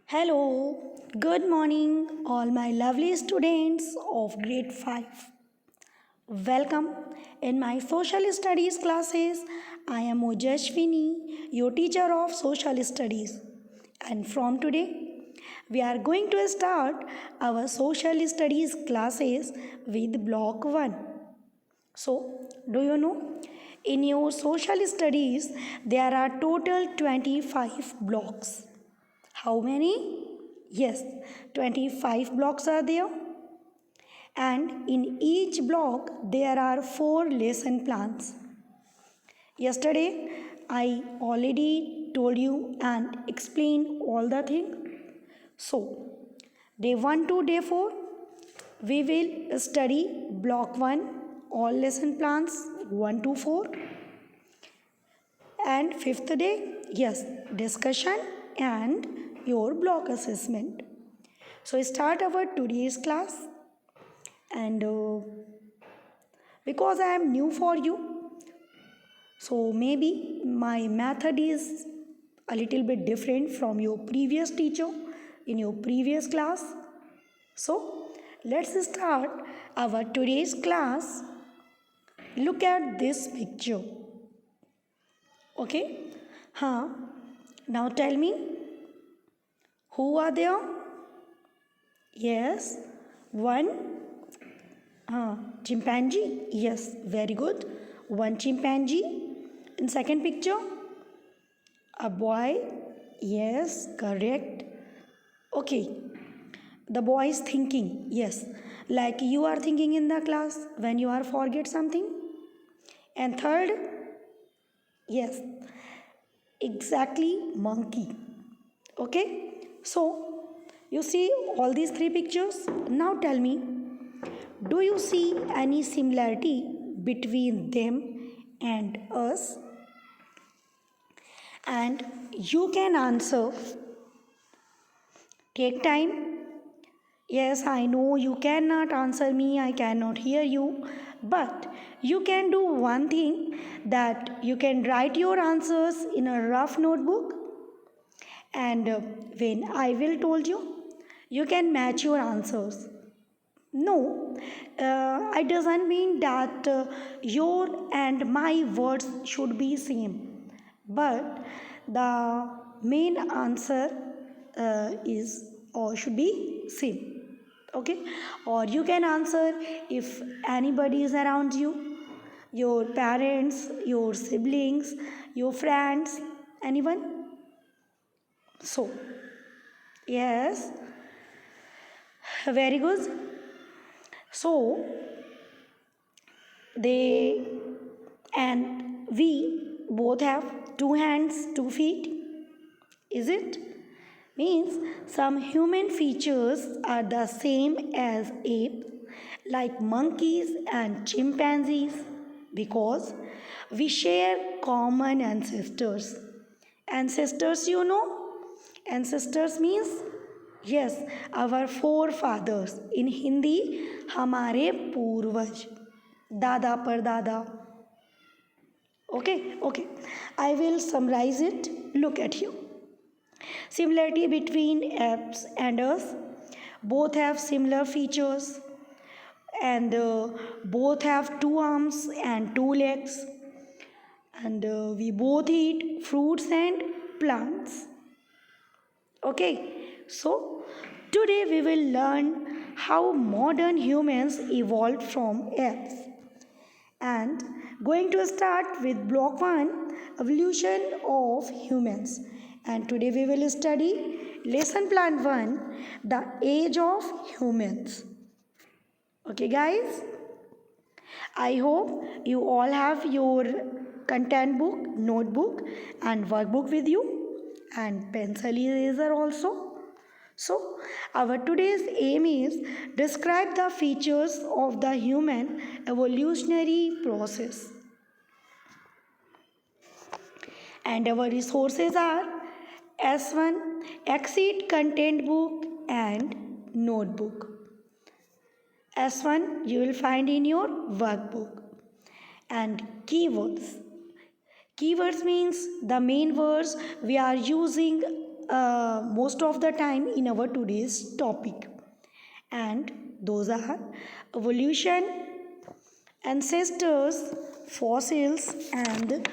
Hello, good morning, all my lovely students of grade 5. Welcome in my social studies classes. I am Ojashwini, your teacher of social studies. And from today, we are going to start our social studies classes with block 1. So, do you know? In your social studies, there are total 25 blocks. How many? Yes, 25 blocks are there. And in each block, there are 4 lesson plans. Yesterday, I already told you and explained all the things. So, day 1 to day 4, we will study block 1, all lesson plans 1 to 4. And fifth day, yes, discussion and your block assessment. So start our today's class, and because I am new for you, so maybe my method is a little bit different from your previous teacher in your previous class. So let's start our today's class. Look at this picture. Okay? Huh? Now tell me, who are there? Yes, one chimpanzee. Yes, very good. One chimpanzee. In second picture, a boy. Yes, correct. Okay, the boy is thinking. Yes, like you are thinking in the class when you are forget something. And third, yes, exactly monkey. Okay, so you see all these 3 pictures. Now tell me, do you see any similarity between them and us? And you can answer. Take time. Yes, I know you cannot answer me, I cannot hear you. But you can do one thing, that you can write your answers in a rough notebook, and when I will told you, you can match your answers. No, it doesn't mean that your and my words should be same, but the main answer is or should be same. Okay, or you can answer if anybody is around you, your parents, your siblings, your friends, anyone. So, yes, very good. So, they and we both have 2 hands, 2 feet. Is it? Means some human features are the same as ape, like monkeys and chimpanzees, because we share common ancestors. Ancestors, you know? Ancestors means yes, our forefathers. In Hindi, हमारे पूर्वज, दादा परदादा. Okay. I will summarize it. Look at you. Similarity between apes and us. Both have similar features, and both have 2 arms and 2 legs, and we both eat fruits and plants. Okay, so today we will learn how modern humans evolved from apes. And going to start with block 1, evolution of humans. And today we will study lesson plan 1, the age of humans. Okay guys, I hope you all have your content book, notebook and workbook with you, and pencil eraser also. So, our today's aim is describe the features of the human evolutionary process. And our resources are S1 Exceed Content Book and Notebook. S1 you will find in your workbook. And keywords. Keywords means the main words we are using most of the time in our today's topic, and those are evolution, ancestors, fossils, and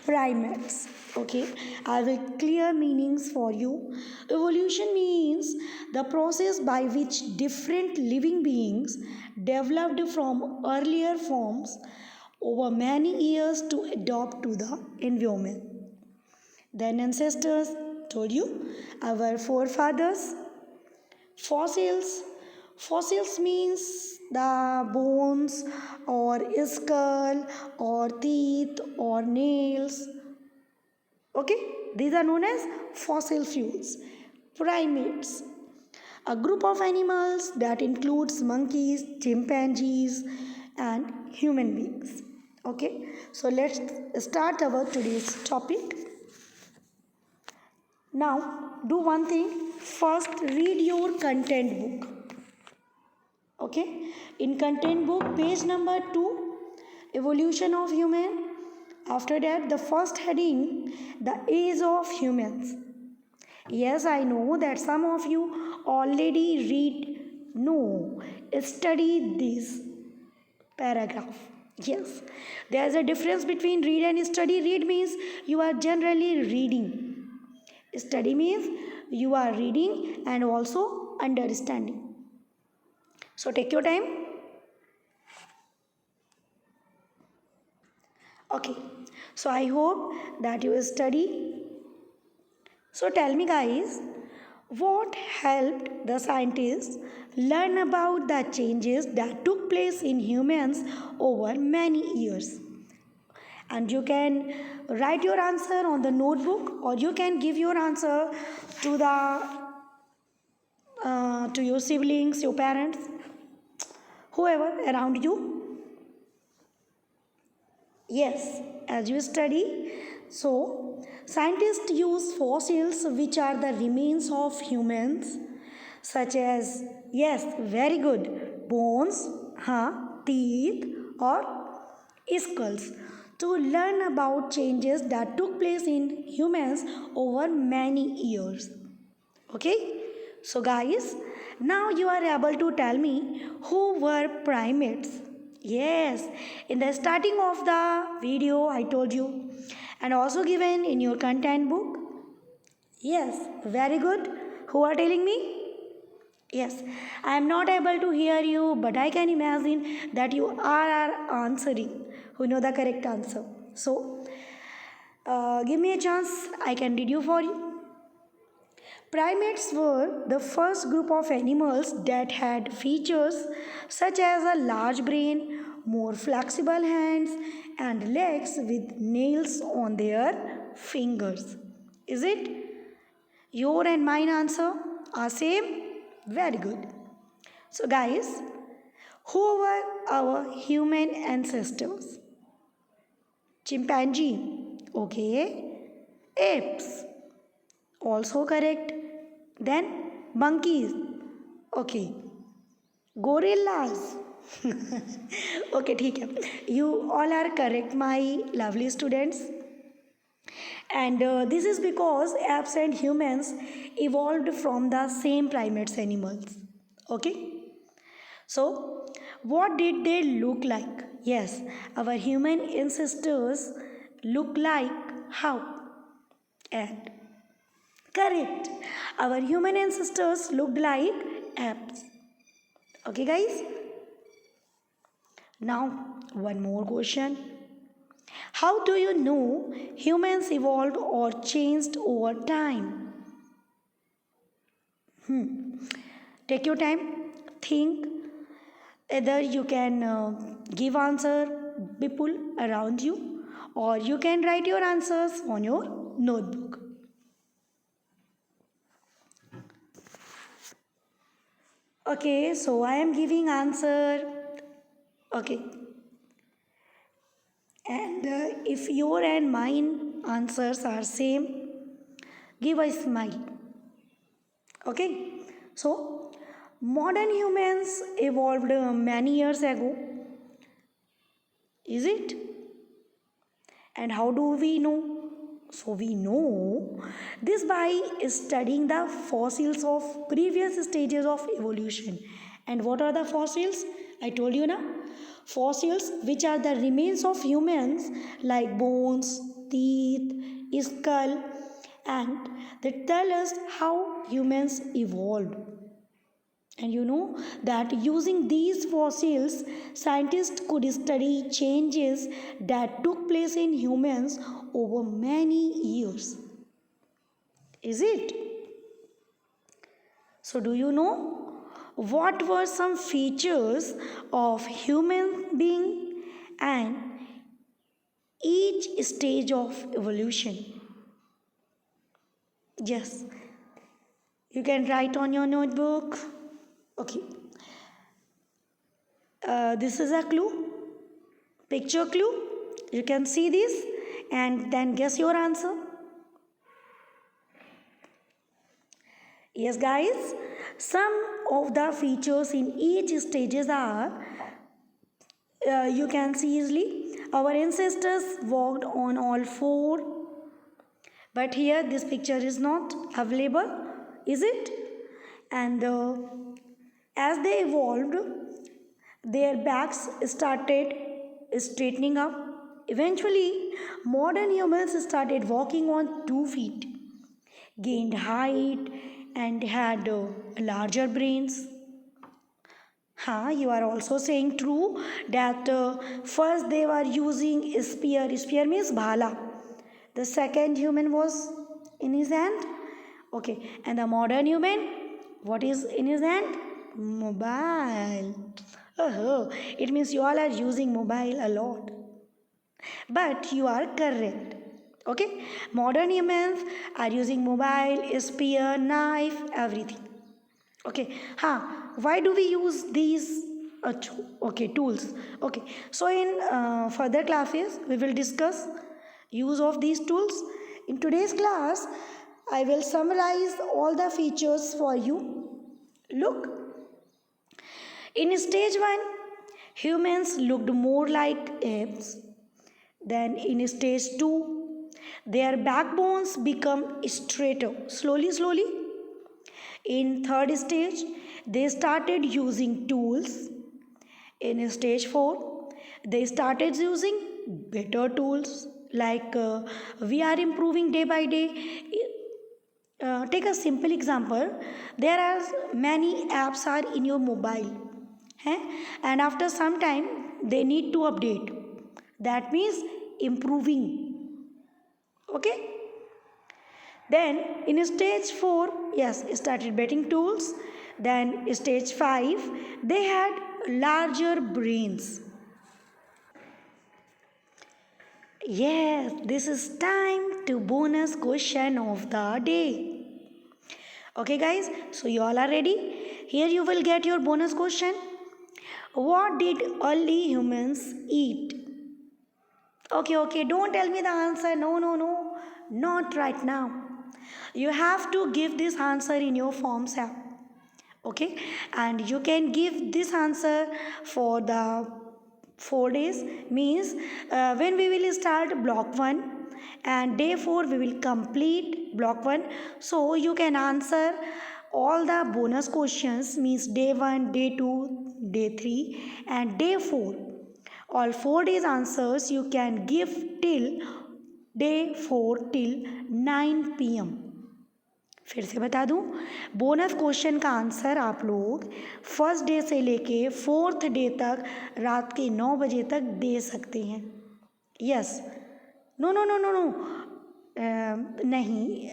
primates. Okay, I will clear meanings for you. Evolution means the process by which different living beings developed from earlier forms over many years to adapt to the environment. Then ancestors, told you, our forefathers. Fossils. Fossils means the bones or skull or teeth or nails. Okay, these are known as fossil fuels. Primates. A group of animals that includes monkeys, chimpanzees, and human beings. Okay, so let's start our today's topic. Now, do one thing. First, read your content book. Okay, in content book, page number 2, evolution of human. After that, the first heading, the age of humans. Yes, I know that some of you already read, no, study this paragraph. Yes, there is a difference between read and study. Read means you are generally reading. Study means you are reading and also understanding. So take your time. Okay, so I hope that you study. So tell me, guys, what helped the scientists learn about the changes that took place in humans over many years? And you can write your answer on the notebook, or you can give your answer to to your siblings, your parents, whoever around you. Yes, as you study. So scientists use fossils, which are the remains of humans, such as, yes, very good, bones, teeth, or skulls, to learn about changes that took place in humans over many years. Okay, so guys, now you are able to tell me who were primates. Yes, in the starting of the video I told you, and also given in your content book. Yes, very good. Who are telling me? Yes, I am not able to hear you, but I can imagine that you are answering, who know the correct answer. So, give me a chance, I can read you for you. Primates were the first group of animals that had features such as a large brain, more flexible hands, and legs with nails on their fingers. Is it? Your and mine answer are same? Very good. So, guys, who were our human ancestors? Chimpanzee. Okay. Apes. Also correct. Then monkeys. Okay. Gorillas. Okay, ठीक है. You all are correct, my lovely students. And this is because apes and humans evolved from the same primates animals. Okay. So, what did they look like? Yes, our human ancestors look like how? And correct. Our human ancestors looked like apes. Okay, guys? Now, one more question. How do you know humans evolved or changed over time? Take your time, think. Either you can give answer, people around you, or you can write your answers on your notebook. Okay, so I am giving answer. Okay. And if your and mine answers are same, give a smile. Okay. So, modern humans evolved many years ago. Is it? And how do we know? So we know this by studying the fossils of previous stages of evolution. And what are the fossils? I told you now. Fossils, which are the remains of humans like bones, teeth, skull, and they tell us how humans evolved. And you know that using these fossils, scientists could study changes that took place in humans over many years. Is it? So, do you know what were some features of human being and each stage of evolution? Yes, you can write on your notebook. Okay, this is a clue, picture clue. You can see this and then guess your answer. Yes, guys, some of the features in each stages are you can see easily. Our ancestors walked on all four, but here this picture is not available, is it? And as they evolved, their backs started straightening up. Eventually, modern humans started walking on 2 feet, gained height, and had larger brains. You are also saying true that first they were using spear. Spear means bhala. The second human was in his hand. Okay, and the modern human, what is in his hand? Mobile. Oh, it means you all are using mobile a lot. But you are correct. Okay, modern humans are using mobile, spear, knife, everything. Okay, why do we use these tools? Okay, so in further classes we will discuss use of these tools. In today's class I will summarize all the features for you. Look, in stage 1 humans looked more like apes. Then in stage 2 their backbones become straighter slowly. In third stage, they started using tools. In stage 4, they started using better tools like we are improving day by day. Take a simple example. There are many apps are in your mobile, and after some time they need to update. That means improving. Okay. Then in stage 4, yes, started betting tools. Then stage 5, they had larger brains. Yes, this is time to bonus question of the day. Okay guys, so you all are ready? Here you will get your bonus question. What did early humans eat? Okay, don't tell me the answer. No, not right now. You have to give this answer in your forms app. Okay, and you can give this answer for the 4 days, means when we will start block 1 and day 4 we will complete block 1. So you can answer all the bonus questions, means day 1, day 2, day 3 and day 4. All 4 days answers you can give till day 4 till 9 p.m. फिर से बता दूं, bonus question का answer आप लोग first day से लेके 4th day तक रात के 9 बजे तक दे सकते हैं. यस, नो, नहीं,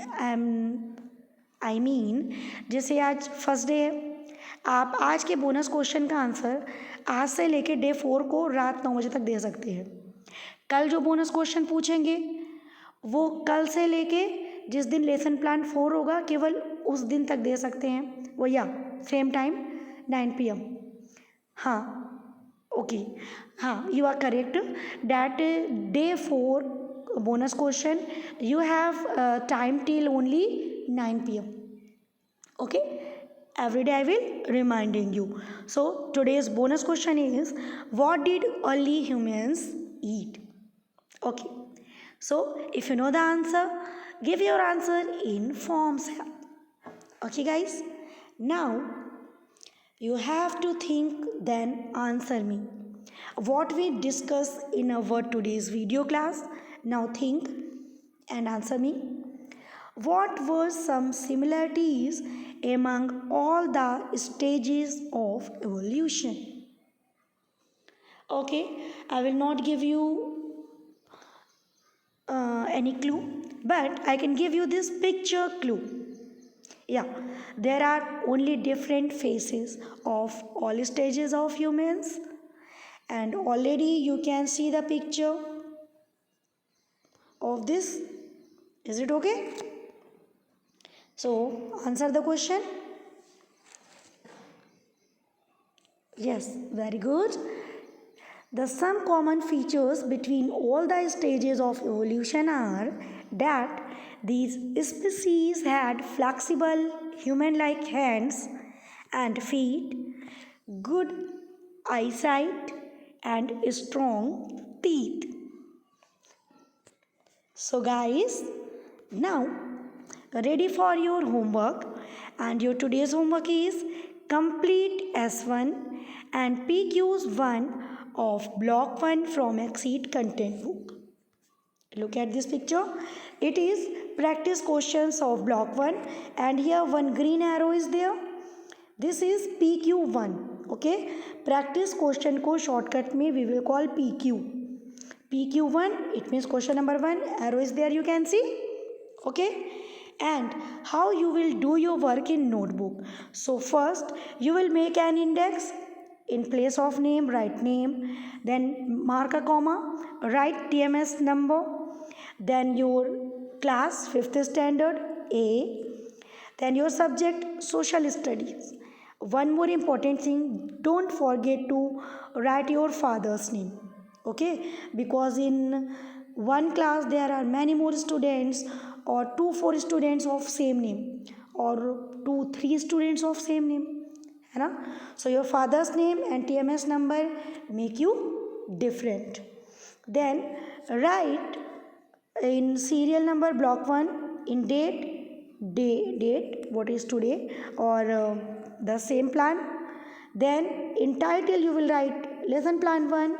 आई मीन जैसे आज फर्स्ट डे है, आप आज के बोनस क्वेश्चन का आंसर आज से लेके डे 4 को रात 9 बजे तक दे सकते हैं. कल जो बोनस क्वेश्चन पूछेंगे वो कल से लेके जिस दिन लेसन प्लान 4 होगा केवल उस दिन तक दे सकते हैं. वो या same time 9 PM. Okay, you are correct that day 4 bonus question you have time till only 9 PM. Okay, every day I will reminding you. So today's bonus question is, what did early humans eat? Okay, So if you know the answer, give your answer in forms. Okay guys, now you have to think then answer me. What we discuss in our today's video class, now think and answer me. What were some similarities among all the stages of evolution? Okay, I will not give you any clue, but I can give you this picture clue. Yeah, there are only different phases of all stages of humans, and already you can see the picture of this. Is it okay? So, answer the question. Yes, very good. The some common features between all the stages of evolution are that these species had flexible human-like hands and feet, good eyesight, and strong teeth. So guys, now ready for your homework, and your today's homework is complete S1 and PQ's 1 of block 1 from Exceed content book. Look at this picture. It is practice questions of block 1, and here one green arrow is there. This is PQ1. Okay, practice question को shortcut में we will call PQ. PQ1, it means question number 1, arrow is there, you can see. Okay, and how you will do your work in notebook. So first you will make an index. In place of name, write name, then mark a comma, write TMS number, then your class 5th standard A, then your subject social studies. One more important thing, don't forget to write your father's name. Okay, because in one class there are many more students, or 2-4 students of same name, or 2-3 students of same name, है ना. So your father's name and TMS number make you different. Then write in serial number block 1 in date what is today, or the same plan. Then in title you will write lesson plan 1,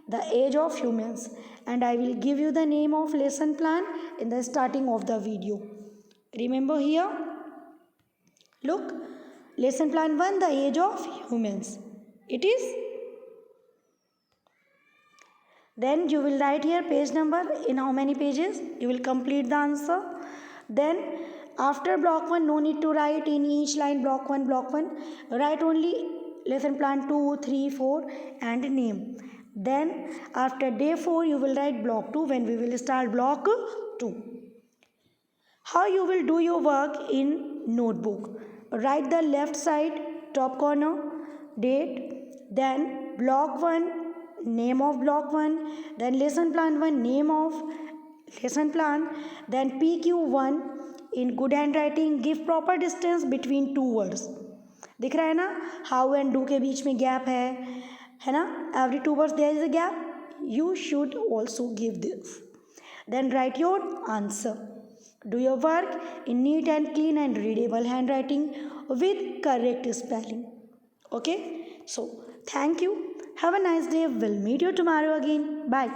the age of humans, and I will give you the name of lesson plan in the starting of the video. Remember here, look, lesson plan 1, the age of humans, it is. Then you will write here page number, in how many pages you will complete the answer. Then after block 1, no need to write in each line block 1, write only lesson plan 2, 3, 4 and name. Then after day 4 you will write block 2, when we will start block 2. How you will do your work in notebook. Write the left side top corner date, then block 1, name of block 1, then lesson plan 1, name of lesson plan, then PQ1 in good handwriting, give proper distance between two words. दिख रहा है ना, how and do के बीच में gap है ना, every two words there is a gap, you should also give this. Then write your answer. Do your work in neat and clean and readable handwriting with correct spelling. Okay, so thank you. Have a nice day. We'll meet you tomorrow again. Bye.